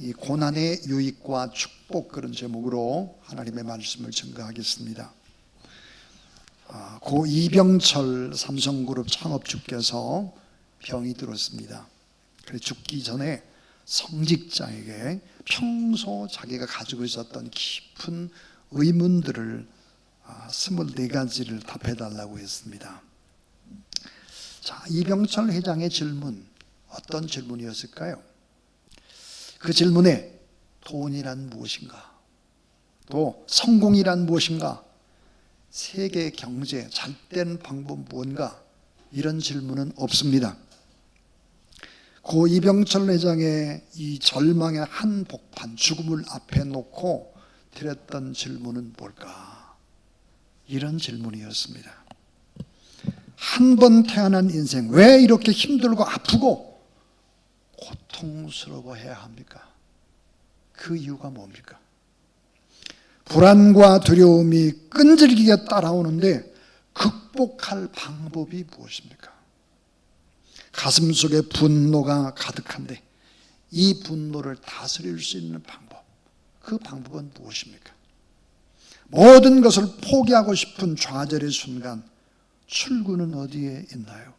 이 고난의 유익과 축복, 그런 제목으로 하나님의 말씀을 증거하겠습니다. 고 이병철 삼성그룹 창업주께서 병이 들었습니다. 그래서 죽기 전에 성직자에게 평소 자기가 가지고 있었던 깊은 의문들을 24가지를 답해달라고 했습니다. 자, 이병철 회장의 질문, 어떤 질문이었을까요? 그 질문에 돈이란 무엇인가? 또 성공이란 무엇인가? 세계 경제 잘된 방법 무언가? 이런 질문은 없습니다. 고 이병철 회장의 이 절망의 한복판, 죽음을 앞에 놓고 드렸던 질문은 뭘까? 이런 질문이었습니다. 한 번 태어난 인생, 왜 이렇게 힘들고 아프고 고통스러워해야 합니까? 그 이유가 뭡니까? 불안과 두려움이 끈질기게 따라오는데 극복할 방법이 무엇입니까? 가슴속에 분노가 가득한데 이 분노를 다스릴 수 있는 방법, 그 방법은 무엇입니까? 모든 것을 포기하고 싶은 좌절의 순간, 출구는 어디에 있나요?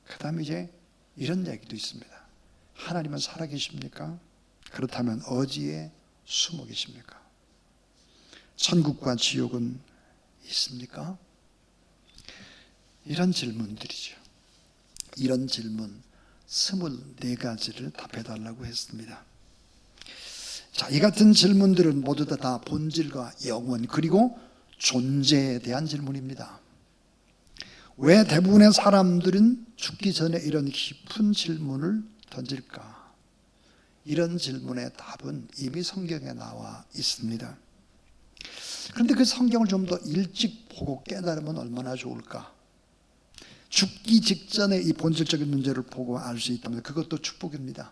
그 다음에 이제 이런 얘기도 있습니다. 하나님은 살아계십니까? 그렇다면 어디에 숨어 계십니까? 천국과 지옥은 있습니까? 이런 질문들이죠. 이런 질문 24가지를 답해달라고 했습니다. 자, 이 같은 질문들은 모두 다 본질과 영원, 그리고 존재에 대한 질문입니다. 왜 대부분의 사람들은 죽기 전에 이런 깊은 질문을 던질까? 이런 질문의 답은 이미 성경에 나와 있습니다. 그런데 그 성경을 좀 더 일찍 보고 깨달으면 얼마나 좋을까? 죽기 직전에 이 본질적인 문제를 보고 알 수 있다면 그것도 축복입니다.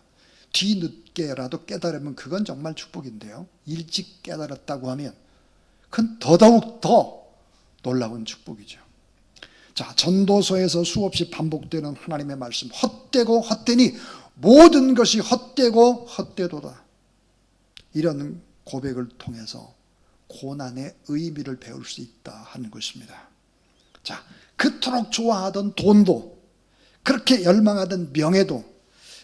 뒤늦게라도 깨달으면 그건 정말 축복인데요, 일찍 깨달았다고 하면 그건 더더욱 더 놀라운 축복이죠. 자, 전도서에서 수없이 반복되는 하나님의 말씀, 헛되고 헛되니 모든 것이 헛되고 헛되도다. 이런 고백을 통해서 고난의 의미를 배울 수 있다 하는 것입니다. 자, 그토록 좋아하던 돈도, 그렇게 열망하던 명예도,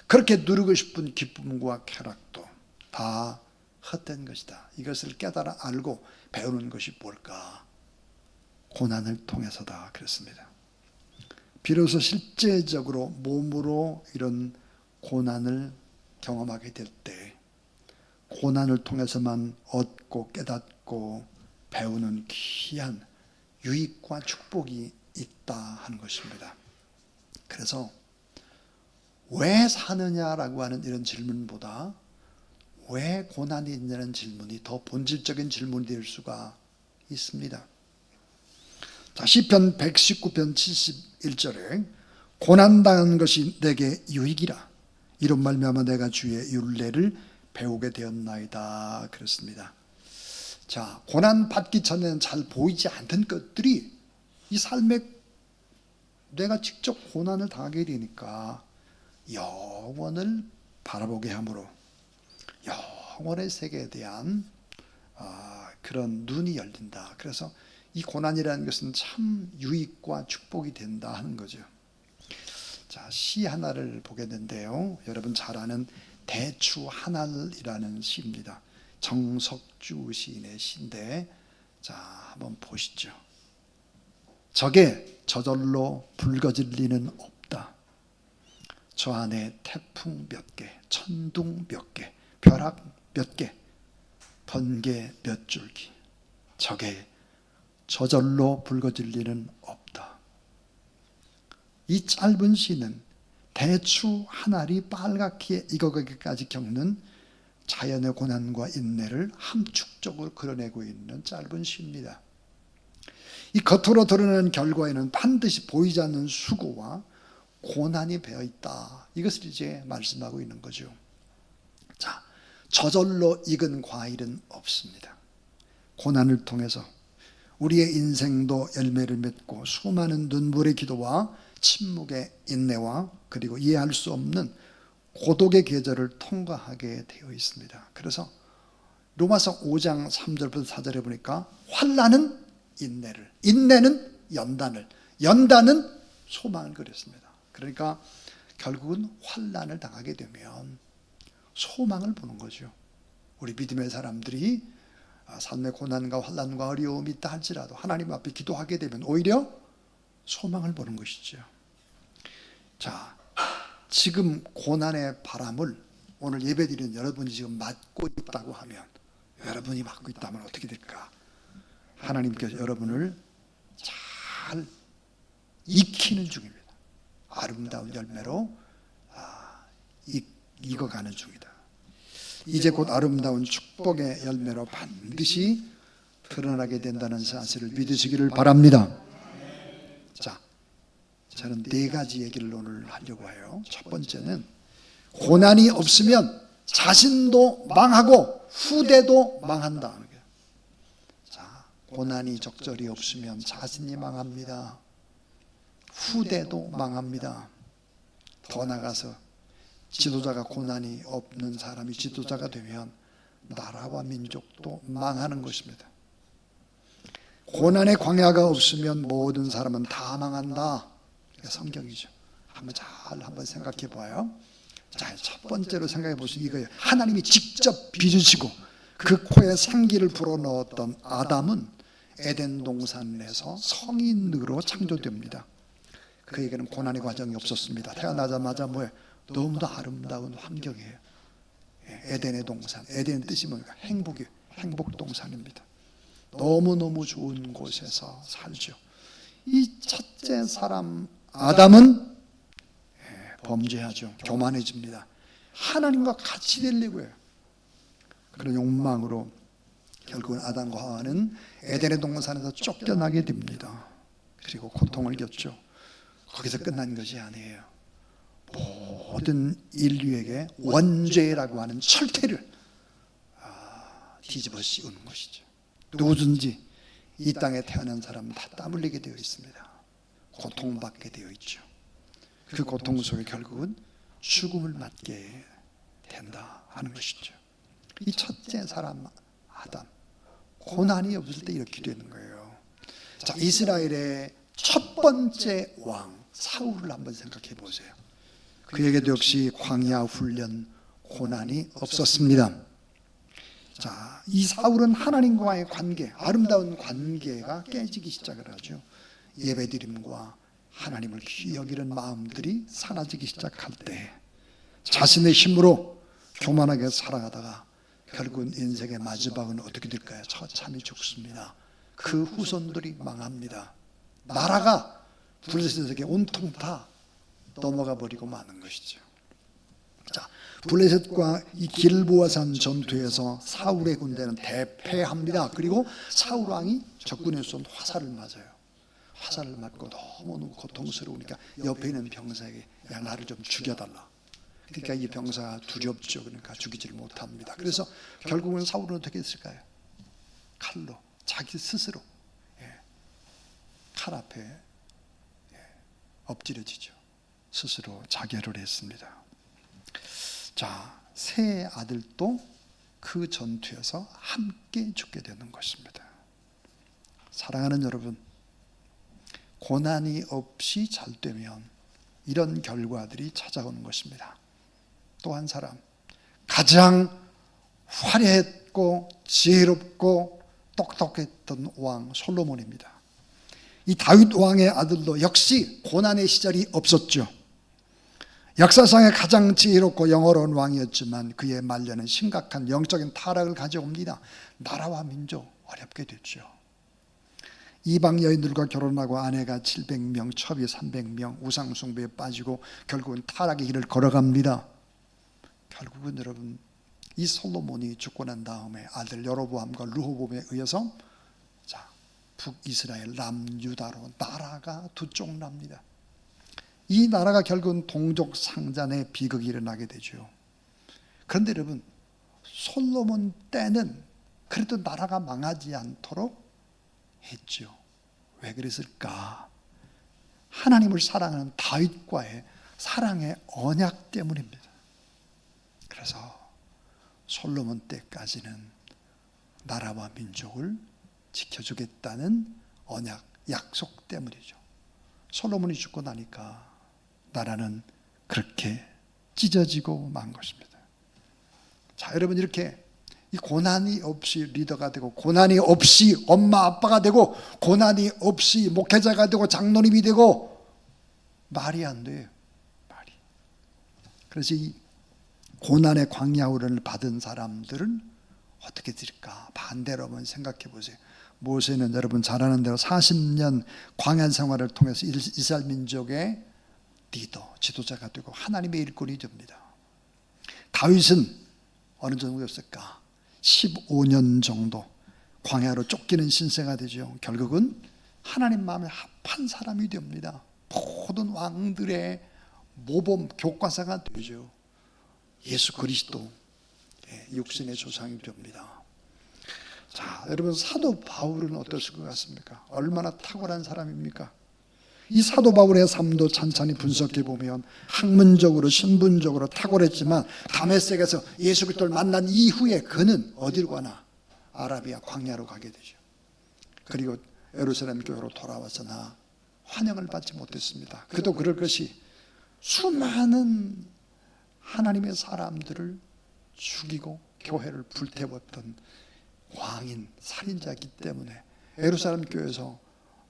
그렇게 누리고 싶은 기쁨과 쾌락도 다 헛된 것이다. 이것을 깨달아 알고 배우는 것이 뭘까? 고난을 통해서다 그랬습니다. 비로소 실제적으로 몸으로 이런 고난을 경험하게 될 때 고난을 통해서만 얻고 깨닫고 배우는 귀한 유익과 축복이 있다 하는 것입니다. 그래서 왜 사느냐라고 하는 이런 질문보다 왜 고난이 있냐는 질문이 더 본질적인 질문이 될 수가 있습니다. 자, 시편 119편 71절에 고난당한 것이 내게 유익이라 이런 말미암아 내가 주의 율례를 배우게 되었나이다 그랬습니다. 자, 고난 받기 전에는 잘 보이지 않던 것들이 이 삶에 내가 직접 고난을 당하게 되니까 영원을 바라보게 함으로 영원의 세계에 대한 그런 눈이 열린다. 그래서 이 고난이라는 것은 참 유익과 축복이 된다 하는 거죠. 자, 시 하나를 보겠는데요, 여러분 잘 아는 대추 하늘이라는 시입니다. 정석주 시인의 시인데, 자, 한번 보시죠. 적에 저절로 붉어질 리는 없다. 저 안에 태풍 몇 개, 천둥 몇 개, 벼락 몇 개, 번개 몇 줄기, 적에 저절로 붉어질 리는 없다. 이 짧은 시는 대추 한 알이 빨갛게 익어가기까지 겪는 자연의 고난과 인내를 함축적으로 그려내고 있는 짧은 시입니다. 이 겉으로 드러나는 결과에는 반드시 보이지 않는 수고와 고난이 배어 있다. 이것을 이제 말씀하고 있는 거죠. 자, 저절로 익은 과일은 없습니다. 고난을 통해서 우리의 인생도 열매를 맺고 수많은 눈물의 기도와 침묵의 인내와 그리고 이해할 수 없는 고독의 계절을 통과하게 되어 있습니다. 그래서 로마서 5장 3절부터 4절에 보니까 환난은 인내를, 인내는 연단을, 연단은 소망을 그렸습니다. 그러니까 결국은 환난을 당하게 되면 소망을 보는 거죠. 우리 믿음의 사람들이 삶의 고난과 환난과 어려움이 있다 할지라도 하나님 앞에 기도하게 되면 오히려 소망을 보는 것이죠. 자, 지금 고난의 바람을 오늘 예배드리는 여러분이 지금 맞고 있다고 하면, 여러분이 맞고 있다면 어떻게 될까? 하나님께서 여러분을 잘 익히는 중입니다. 아름다운 열매로 익어가는 중이다. 이제 곧 아름다운 축복의 열매로 반드시 드러나게 된다는 사실을 믿으시기를 바랍니다. 자, 저는 4가지 얘기를 오늘 하려고 해요. 첫 번째는 고난이 없으면 자신도 망하고 후대도 망한다. 자, 고난이 적절히 없으면 자신이 망합니다. 후대도 망합니다. 더 나가서 지도자가 고난이 없는 사람이 지도자가 되면 나라와 민족도 망하는 것입니다. 고난의 광야가 없으면 모든 사람은 다 망한다. 성경이죠. 한번 생각해 봐요. 자, 첫 번째로 생각해 보시면 이거예요. 하나님이 직접 빚으시고 그 코에 생기를 불어넣었던 아담은 에덴 동산에서 성인으로 창조됩니다. 그에게는 고난의 과정이 없었습니다. 태어나자마자 뭐예요? 너무도 아름다운 환경이에요. 에덴의 동산. 에덴의 뜻이 뭡니까? 행복이에요. 행복 동산입니다. 너무너무 좋은 곳에서 살죠. 이 첫째 사람 아담은 범죄하죠. 교만해집니다. 하나님과 같이 되려고 해요. 그런 욕망으로 결국은 아담과 하와는 에덴의 동산에서 쫓겨나게 됩니다. 그리고 고통을 겪죠. 거기서 끝난 것이 아니에요. 모든 인류에게 원죄라고 하는 철퇴를 뒤집어 씌우는 것이죠. 누구든지 이 땅에 태어난 사람은 다 땀 흘리게 되어 있습니다. 고통받게 되어 있죠. 그 고통 속에 결국은 죽음을 맞게 된다 하는 것이죠. 이 첫째 사람 아담, 고난이 없을 때 이렇게 되는 거예요. 자, 이스라엘의 첫 번째 왕 사울을 한번 생각해 보세요. 그에게도 역시 광야 훈련 고난이 없었습니다. 자, 이 사울은 하나님과의 관계, 아름다운 관계가 깨지기 시작을 하죠. 예배드림과 하나님을 귀히 여기는 마음들이 사라지기 시작할 때 자신의 힘으로 교만하게 살아가다가 결국은 인생의 마지막은 어떻게 될까요? 처참히 죽습니다. 그 후손들이 망합니다. 나라가 블레셋에게 온통 다 넘어가 버리고 마는 것이죠. 자, 블레셋과 이 길보아산 전투에서 사울의 군대는 대패합니다. 그리고 사울 왕이 적군에 쏜 화살을 맞아요. 화살을 맞고 너무너무 고통스러우니까 옆에 있는 병사에게 야, 나를 좀 죽여달라. 그러니까 이 병사가 두렵죠. 그러니까 죽이지를 못합니다. 그래서 결국은 사울은 어떻게 했을까요? 칼로 자기 스스로 칼 앞에 엎드려지죠. 스스로 자결을 했습니다. 자, 세 아들도 그 전투에서 함께 죽게 되는 것입니다. 사랑하는 여러분, 고난이 없이 잘 되면 이런 결과들이 찾아오는 것입니다. 또 한 사람, 가장 화려했고 지혜롭고 똑똑했던 왕 솔로몬입니다. 이 다윗 왕의 아들도 역시 고난의 시절이 없었죠. 역사상에 가장 지혜롭고 영어로운 왕이었지만 그의 말년은 심각한 영적인 타락을 가져옵니다. 나라와 민족 어렵게 됐죠. 이방 여인들과 결혼하고 아내가 700명, 첩이 300명, 우상숭배에 빠지고 결국은 타락의 길을 걸어갑니다. 결국은 여러분, 이 솔로몬이 죽고 난 다음에 아들 여로보암과 르호보암에 의해서 자, 북이스라엘 남유다로 나라가 두 쪽 납니다. 이 나라가 결국은 동족 상잔의 비극이 일어나게 되죠. 그런데 여러분, 솔로몬 때는 그래도 나라가 망하지 않도록 했죠. 왜 그랬을까? 하나님을 사랑하는 다윗과의 사랑의 언약 때문입니다. 그래서 솔로몬 때까지는 나라와 민족을 지켜주겠다는 언약, 약속 때문이죠. 솔로몬이 죽고 나니까 나라는 그렇게 찢어지고 만 것입니다. 자, 여러분, 이렇게 이 고난이 없이 리더가 되고, 고난이 없이 엄마 아빠가 되고, 고난이 없이 목회자가 되고 장로님이 되고, 말이 안 돼요. 말이. 그래서 이 고난의 광야 훈련을 받은 사람들은 어떻게 될까? 반대로 한번 생각해 보세요. 모세는 여러분 잘 아는 대로 40년 광야 생활을 통해서 이스라엘 민족의 리더, 지도자가 되고 하나님의 일꾼이 됩니다. 다윗은 어느 정도였을까? 15년 정도 광야로 쫓기는 신세가 되죠. 결국은 하나님 마음에 합한 사람이 됩니다. 모든 왕들의 모범 교과서가 되죠. 예수 그리스도 육신의 조상이 됩니다. 자, 여러분, 사도 바울은 어떠실 것 같습니까? 얼마나 탁월한 사람입니까? 이 사도 바울의 삶도 찬찬히 분석해 보면 학문적으로 신분적으로 탁월했지만 다메섹에서 예수 그리스도를 만난 이후에 그는 어디로 가나? 아라비아 광야로 가게 되죠. 그리고 예루살렘 교회로 돌아와서나 환영을 받지 못했습니다. 그도 그럴 것이 수많은 하나님의 사람들을 죽이고 교회를 불태웠던 왕인 살인자이기 때문에 예루살렘 교회에서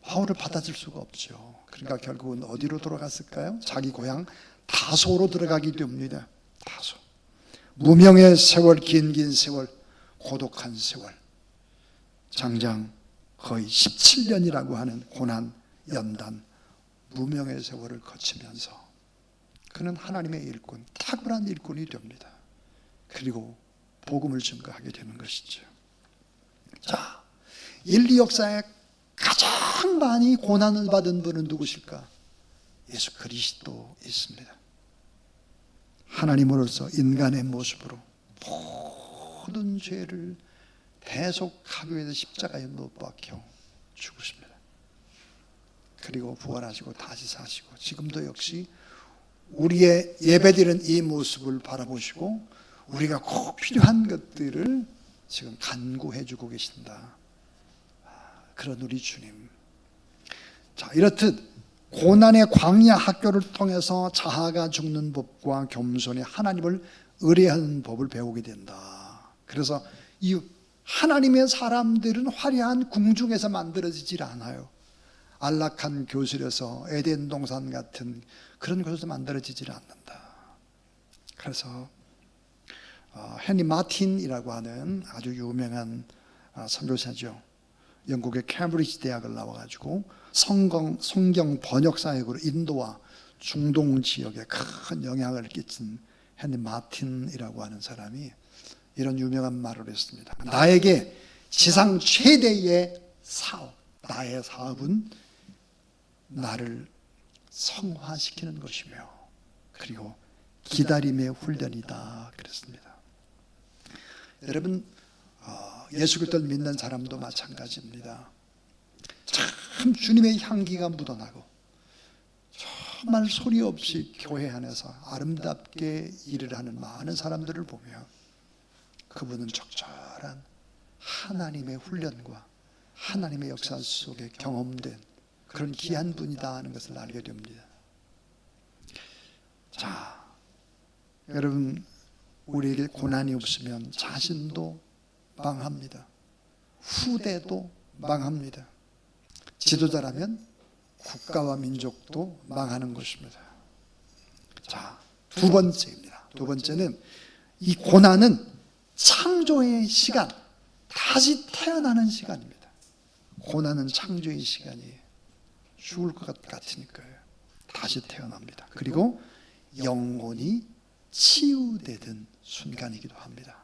바울을 받아줄 수가 없죠. 그러니까 결국은 어디로 돌아갔을까요? 자기 고향 다소로 들어가게 됩니다. 다소. 무명의 세월, 긴 세월, 고독한 세월, 장장 거의 17년이라고 하는 고난, 연단, 무명의 세월을 거치면서 그는 하나님의 일꾼, 탁월한 일꾼이 됩니다. 그리고 복음을 증거하게 되는 것이죠. 자, 인류 역사에 가장 많이 고난을 받은 분은 누구실까? 예수 그리스도 있습니다. 하나님으로서 인간의 모습으로 모든 죄를 대속하기 위해서 십자가에 못 박혀 죽으십니다. 그리고 부활하시고 다시 사시고 지금도 역시 우리의 예배드리는 이 모습을 바라보시고 우리가 꼭 필요한 것들을 지금 간구해 주고 계신다. 그런 우리 주님. 자, 이렇듯 고난의 광야 학교를 통해서 자아가 죽는 법과 겸손히 하나님을 의뢰하는 법을 배우게 된다. 그래서 이 하나님의 사람들은 화려한 궁중에서 만들어지질 않아요. 안락한 교실에서 에덴 동산 같은 그런 곳에서 만들어지질 않는다. 그래서 헨리 마틴이라고 하는 아주 유명한 선교사죠. 영국의 캠브리지 대학을 나와가지고 성경 번역 사역으로 인도와 중동 지역에 큰 영향을 끼친 헨리 마틴이라고 하는 사람이 이런 유명한 말을 했습니다. 나에게 지상 최대의 사업, 나의 사업은 나를 성화시키는 것이며 그리고 기다림의 훈련이다 그랬습니다. 여러분, 예수 그리스도를 믿는 사람도 마찬가지입니다. 참 주님의 향기가 묻어나고 정말 소리 없이 교회 안에서 아름답게 일을 하는 많은 사람들을 보면 그분은 적절한 하나님의 훈련과 하나님의 역사 속에 경험된 그런 귀한 분이다 하는 것을 알게 됩니다. 자, 여러분, 우리에게 고난이 없으면 자신도 망합니다. 후대도 망합니다. 지도자라면 국가와 민족도 망하는 것입니다. 자, 두 번째입니다. 두 번째는 이 고난은 창조의 시간, 다시 태어나는 시간입니다. 고난은 창조의 시간이에요. 죽을 것 같으니까요. 다시 태어납니다. 그리고 영혼이 치유되는 순간이기도 합니다.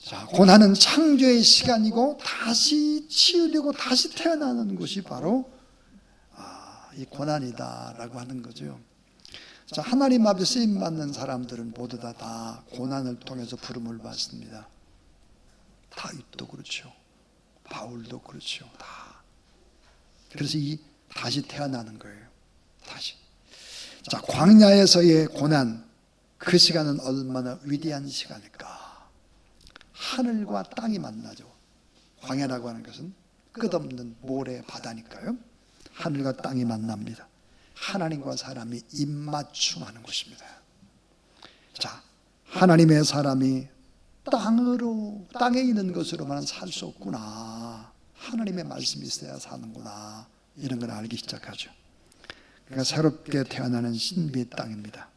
자, 고난은 창조의 시간이고 다시 치유되고 다시 태어나는 것이 바로 이 고난이다라고 하는 거죠. 자, 하나님 앞에 쓰임 받는 사람들은 모두 다 고난을 통해서 부름을 받습니다. 다윗도 그렇죠. 바울도 그렇죠. 다. 그래서 이 다시 태어나는 거예요. 다시. 자, 광야에서의 고난, 그 시간은 얼마나 위대한 시간일까. 하늘과 땅이 만나죠. 광야라고 하는 것은 끝없는 모래 바다니까요. 하늘과 땅이 만납니다. 하나님과 사람이 입맞춤하는 곳입니다. 자, 하나님의 사람이 땅에 있는 것으로만 살 수 없구나. 하나님의 말씀이 있어야 사는구나. 이런 걸 알기 시작하죠. 그러니까 새롭게 태어나는 신비의 땅입니다.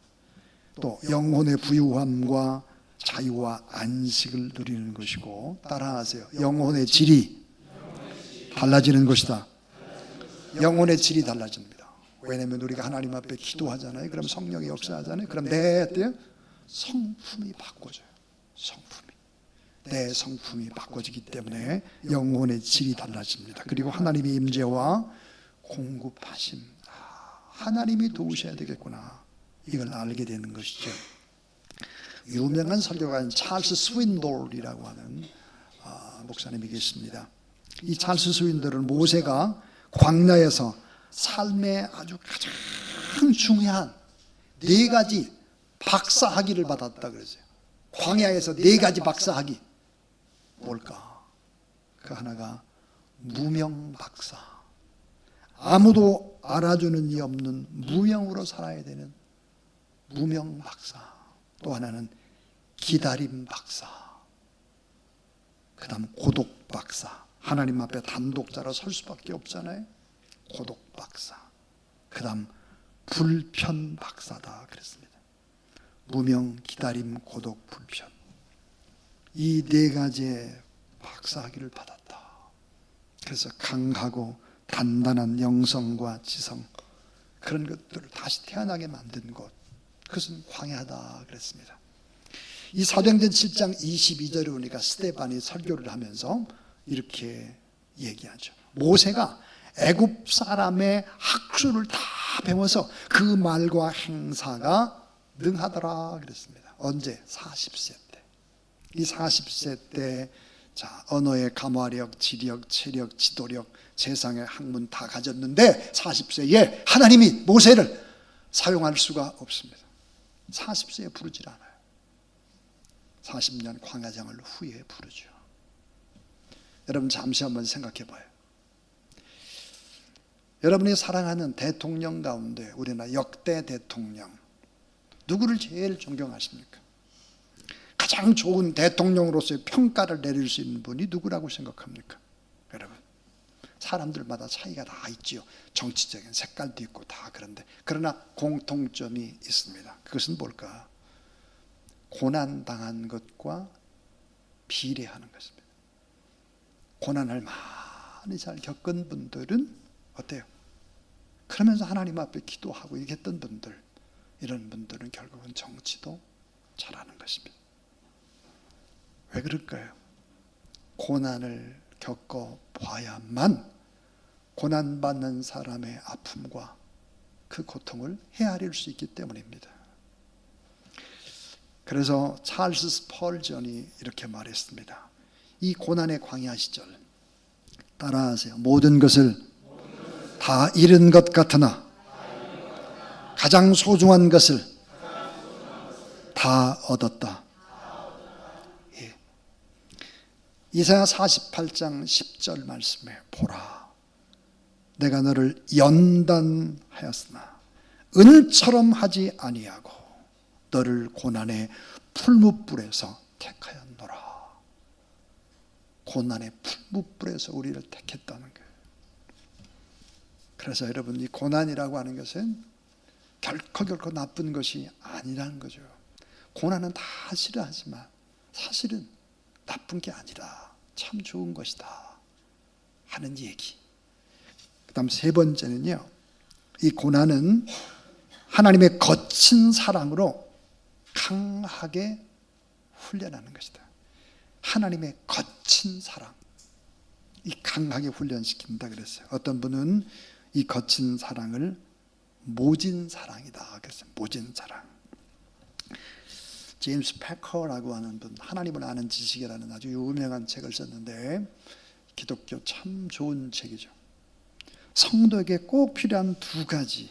또 영혼의 부유함과 자유와 안식을 누리는 것이고, 따라하세요. 영혼의 질이 달라지는 것이다. 영혼의 질이 달라집니다. 왜냐하면 우리가 하나님 앞에 기도하잖아요. 그럼 성령이 역사하잖아요. 그럼 내 성품이 바꿔져요. 내 성품이 바꿔지기 때문에 영혼의 질이 달라집니다. 그리고 하나님의 임재와 공급하심, 하나님이 도우셔야 되겠구나, 이걸 알게 되는 것이죠. 유명한 설교가인 찰스 스윈돌이라고 하는 목사님이 계십니다. 이 찰스 스윈돌은 모세가 광야에서 삶의 아주 가장 중요한 4가지 박사학위를 받았다 그러죠. 광야에서 4가지 박사학위. 뭘까? 그 하나가 무명 박사. 아무도 알아주는 이 없는 무명으로 살아야 되는 무명 박사. 또 하나는 기다림 박사. 그 다음 고독 박사. 하나님 앞에 단독자로 설 수밖에 없잖아요. 고독 박사. 그 다음 불편 박사다 그랬습니다. 무명, 기다림, 고독, 불편. 이 4가지의 박사학위를 받았다. 그래서 강하고 단단한 영성과 지성, 그런 것들을 다시 태어나게 만든 곳, 그것은 광야다 그랬습니다. 이 사도행전 7장 22절에 보니까 스데반이 설교를 하면서 이렇게 얘기하죠. 모세가 애굽 사람의 학술을 다 배워서 그 말과 행사가 능하더라 그랬습니다. 언제? 40세 때. 이 40세 때 자, 언어의 감화력, 지력, 체력, 지도력, 세상의 학문 다 가졌는데 40세에 하나님이 모세를 사용할 수가 없습니다. 40세에 부르질 않아요. 40년 광야생활 후에 부르죠. 여러분 잠시 한번 생각해 봐요. 여러분이 사랑하는 대통령 가운데 우리나라 역대 대통령 누구를 제일 존경하십니까? 가장 좋은 대통령으로서의 평가를 내릴 수 있는 분이 누구라고 생각합니까? 여러분, 사람들마다 차이가 다 있지요. 정치적인 색깔도 있고 다 그런데, 그러나 공통점이 있습니다. 그것은 뭘까? 고난당한 것과 비례하는 것입니다. 고난을 많이 잘 겪은 분들은 어때요? 그러면서 하나님 앞에 기도하고 이렇게 했던 분들, 이런 분들은 결국은 정치도 잘하는 것입니다. 왜 그럴까요? 고난을 겪어봐야만 고난받는 사람의 아픔과 그 고통을 헤아릴 수 있기 때문입니다. 그래서 찰스 스펄전이 이렇게 말했습니다. 이 고난의 광야 시절, 따라하세요. 모든 것을 다 잃은 것 같으나 가장 소중한 것을 다 얻었다. 예. 이사야 48장 10절 말씀에 보라, 내가 너를 연단하였으나 은처럼 하지 아니하고 너를 고난의 풀무불에서 택하였노라. 고난의 풀무불에서 우리를 택했다는 거예요. 그래서 여러분, 이 고난이라고 하는 것은 결코 나쁜 것이 아니라는 거죠. 고난은 다 싫어하지만 사실은 나쁜 게 아니라 참 좋은 것이다 하는 얘기. 그 다음 3번째는요, 이 고난은 하나님의 거친 사랑으로 강하게 훈련하는 것이다. 하나님의 거친 사랑, 이 강하게 훈련시킨다 그랬어요. 어떤 분은 이 거친 사랑을 모진 사랑이다 그랬어요. 모진 사랑. 제임스 패커라고 하는 분, 하나님을 아는 지식이라는 아주 유명한 책을 썼는데, 기독교 참 좋은 책이죠. 성도에게 꼭 필요한 2가지,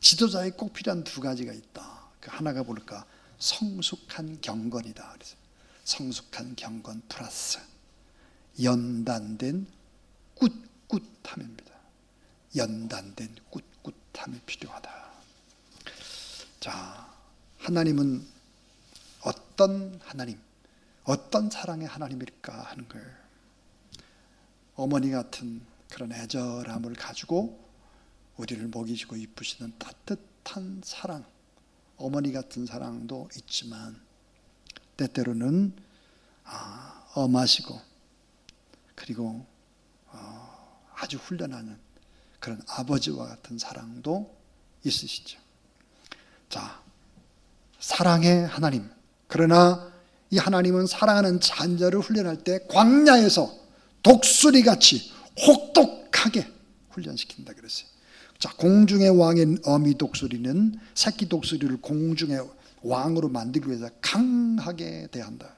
지도자에 꼭 필요한 2가지가 있다. 그 하나가 뭘까? 성숙한 경건이다. 그래서 성숙한 경건 플러스 연단된 꿋꿋함입니다. 연단된 꿋꿋함이 필요하다. 자, 하나님은 어떤 하나님, 어떤 사랑의 하나님일까 하는 거예요. 어머니 같은 그런 애절함을 가지고 우리를 먹이시고 이쁘시는 따뜻한 사랑, 어머니 같은 사랑도 있지만 때때로는 엄하시고 그리고 아주 훈련하는 그런 아버지와 같은 사랑도 있으시죠. 자, 사랑의 하나님. 그러나 이 하나님은 사랑하는 자녀를 훈련할 때 광야에서 독수리같이 혹독하게 훈련시킨다 그랬어요. 자, 공중의 왕인 어미 독수리는 새끼 독수리를 공중의 왕으로 만들기 위해서 강하게 대한다.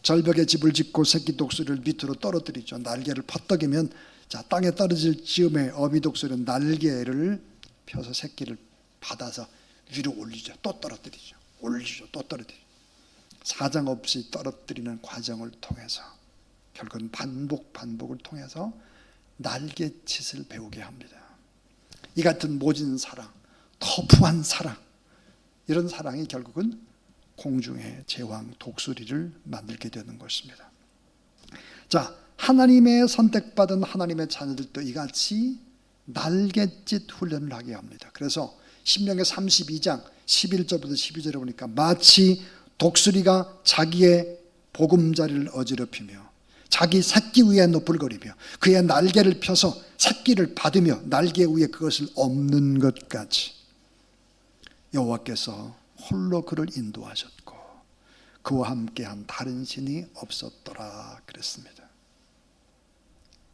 절벽에 집을 짓고 새끼 독수리를 밑으로 떨어뜨리죠. 날개를 퍼떡이면 자, 땅에 떨어질 즈음에 어미 독수리는 날개를 펴서 새끼를 받아서 위로 올리죠. 또 떨어뜨리죠. 올리죠. 또 떨어뜨리죠. 사정없이 떨어뜨리는 과정을 통해서 결국은 반복을 통해서 날갯짓을 배우게 합니다. 이 같은 모진 사랑, 터프한 사랑, 이런 사랑이 결국은 공중의 제왕 독수리를 만들게 되는 것입니다. 자, 하나님의 선택받은 하나님의 자녀들도 이같이 날갯짓 훈련을 하게 합니다. 그래서 신명기 32장 11절부터 12절에 보니까 마치 독수리가 자기의 보금자리를 어지럽히며 자기 새끼 위에 노풀거리며 그의 날개를 펴서 새끼를 받으며 날개 위에 그것을 엎는 것 같이 여호와께서 홀로 그를 인도하셨고 그와 함께한 다른 신이 없었더라 그랬습니다.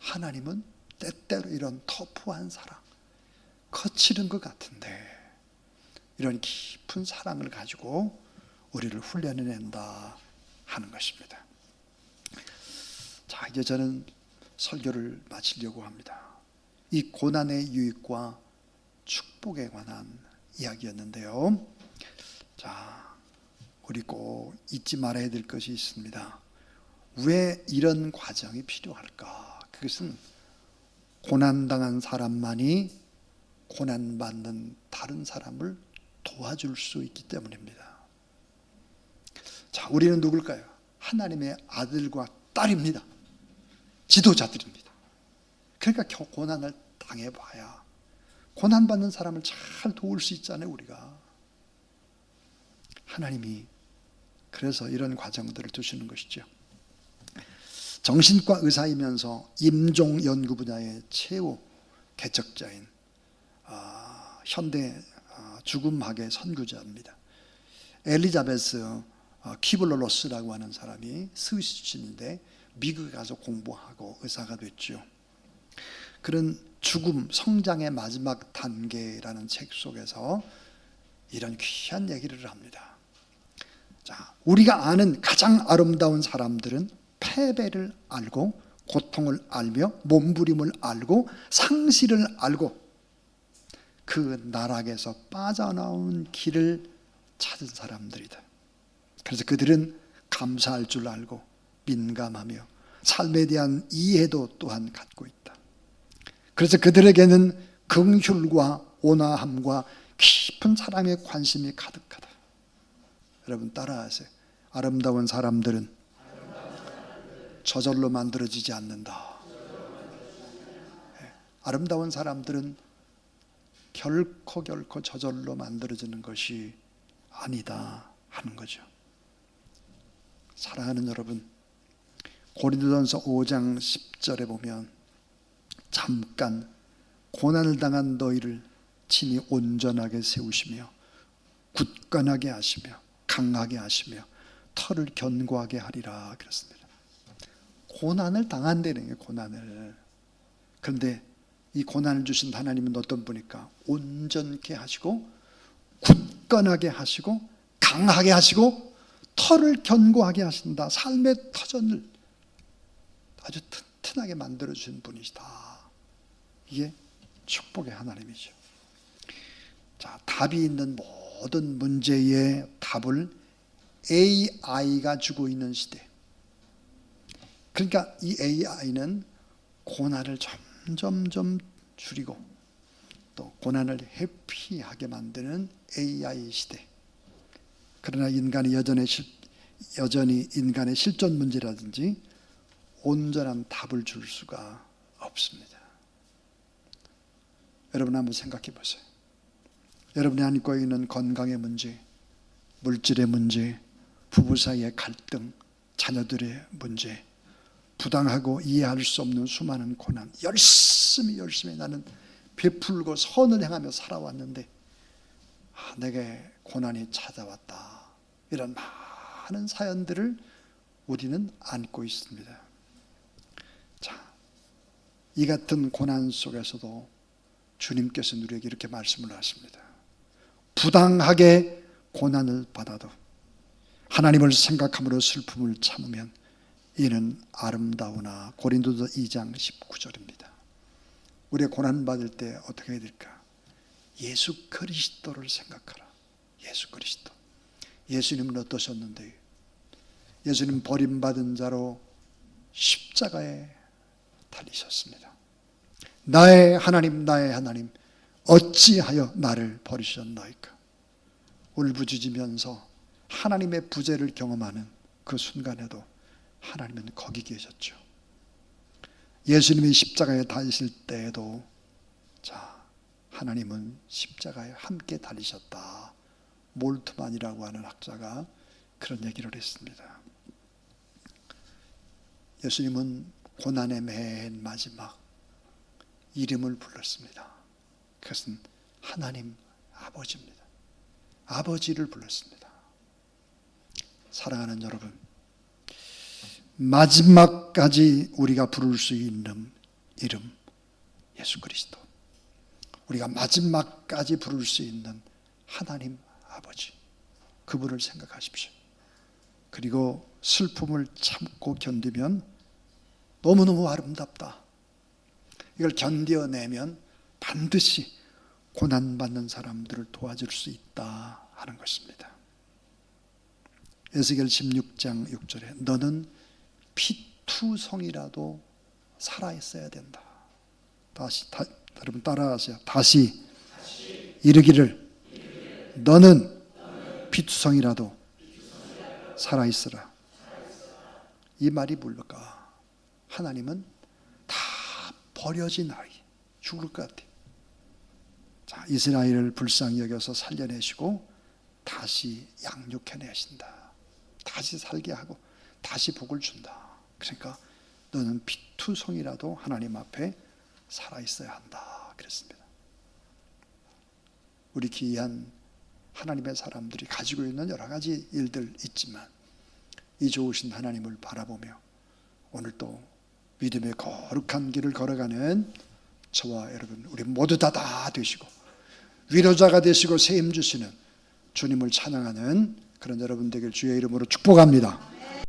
하나님은 때때로 이런 터프한 사랑, 거칠은 것 같은데 이런 깊은 사랑을 가지고 우리를 훈련해낸다 하는 것입니다. 자, 이제 저는 설교를 마치려고 합니다. 이 고난의 유익과 축복에 관한 이야기였는데요. 자, 우리 꼭 잊지 말아야 될 것이 있습니다. 왜 이런 과정이 필요할까? 그것은 고난당한 사람만이 고난받는 다른 사람을 도와줄 수 있기 때문입니다. 자, 우리는 누굴까요? 하나님의 아들과 딸입니다. 지도자들입니다. 그러니까 고난을 당해봐야 고난받는 사람을 잘 도울 수 있잖아요, 우리가. 하나님이 그래서 이런 과정들을 두시는 것이죠. 정신과 의사이면서 임종 연구 분야의 최고 개척자인 현대 죽음학의 선구자입니다. 엘리자베스 키블러-로스라고 하는 사람이 스위스 출신인데 미국에 가서 공부하고 의사가 됐죠. 그런 죽음, 성장의 마지막 단계라는 책 속에서 이런 귀한 얘기를 합니다. 자, 우리가 아는 가장 아름다운 사람들은 패배를 알고 고통을 알며 몸부림을 알고 상실을 알고 그 나락에서 빠져나온 길을 찾은 사람들이다. 그래서 그들은 감사할 줄 알고 민감하며 삶에 대한 이해도 또한 갖고 있다. 그래서 그들에게는 긍휼과 온화함과 깊은 사랑의 관심이 가득하다. 여러분 따라하세요. 아름다운 사람들은 저절로 만들어지지 않는다. 아름다운 사람들은 결코 저절로 만들어지는 것이 아니다 하는 거죠. 사랑하는 여러분, 고린도전서 5장 10절에 보면 잠깐 고난을 당한 너희를 친히 온전하게 세우시며 굳건하게 하시며 강하게 하시며 털을 견고하게 하리라 그랬습니다. 고난을 당한다는 게 고난을. 그런데 이 고난을 주신 하나님은 어떤 분일까? 온전케 하시고 굳건하게 하시고 강하게 하시고 털을 견고하게 하신다. 삶의 터전을 아주 튼튼하게 만들어주신 분이시다. 이게 축복의 하나님이죠. 자, 답이 있는 모든 문제의 답을 AI가 주고 있는 시대. 그러니까 이 AI는 고난을 점점 줄이고 또 고난을 해피하게 만드는 AI 시대. 그러나 인간이 여전히 인간의 실존 문제라든지 온전한 답을 줄 수가 없습니다. 여러분 한번 생각해 보세요. 여러분이 안고 있는 건강의 문제, 물질의 문제, 부부 사이의 갈등, 자녀들의 문제, 부당하고 이해할 수 없는 수많은 고난, 열심히 나는 베풀고 선을 행하며 살아왔는데 내게 고난이 찾아왔다. 이런 많은 사연들을 우리는 안고 있습니다. 자, 이 같은 고난 속에서도 주님께서 우리에게 이렇게 말씀을 하십니다. 부당하게 고난을 받아도 하나님을 생각함으로 슬픔을 참으면 이는 아름다우나. 고린도서 2장 19절입니다. 우리가 고난받을 때 어떻게 해야 될까? 예수 그리스도를 생각하라. 예수 그리스도. 예수님은 어떠셨는데? 예수님 버림받은 자로 십자가에 달리셨습니다. 나의 하나님 어찌하여 나를 버리셨나이까? 울부짖으면서 하나님의 부재를 경험하는 그 순간에도 하나님은 거기 계셨죠. 예수님이 십자가에 달리실 때에도 하나님은 십자가에 함께 달리셨다. 몰트만이라고 하는 학자가 그런 얘기를 했습니다. 예수님은 고난의 맨 마지막 이름을 불렀습니다. 그것은 하나님 아버지입니다. 아버지를 불렀습니다. 사랑하는 여러분, 마지막까지 우리가 부를 수 있는 이름 예수 그리스도. 우리가 마지막까지 부를 수 있는 하나님 아버지, 그분을 생각하십시오. 그리고 슬픔을 참고 견디면 너무너무 아름답다. 이걸 견뎌내면 반드시 고난받는 사람들을 도와줄 수 있다 하는 것입니다. 에스겔 16장 6절에 너는 피투성이라도 살아있어야 된다. 여러분 따라하세요. 다시 이르기를 너는 피투성이라도 살아있으라. 이 말이 뭘까? 하나님은 다 버려진 아이, 죽을 것 같아. 자, 이스라엘을 불쌍히 여겨서 살려내시고 다시 양육해내신다. 다시 살게 하고 다시 복을 준다. 그러니까 너는 피투성이라도 하나님 앞에 살아있어야 한다 그랬습니다. 우리 귀한 하나님의 사람들이 가지고 있는 여러 가지 일들 있지만 이 좋으신 하나님을 바라보며 오늘 또 믿음의 거룩한 길을 걸어가는 저와 여러분 우리 모두 다 되시고 위로자가 되시고 새 힘 주시는 주님을 찬양하는 그런 여러분 되길 주의 이름으로 축복합니다.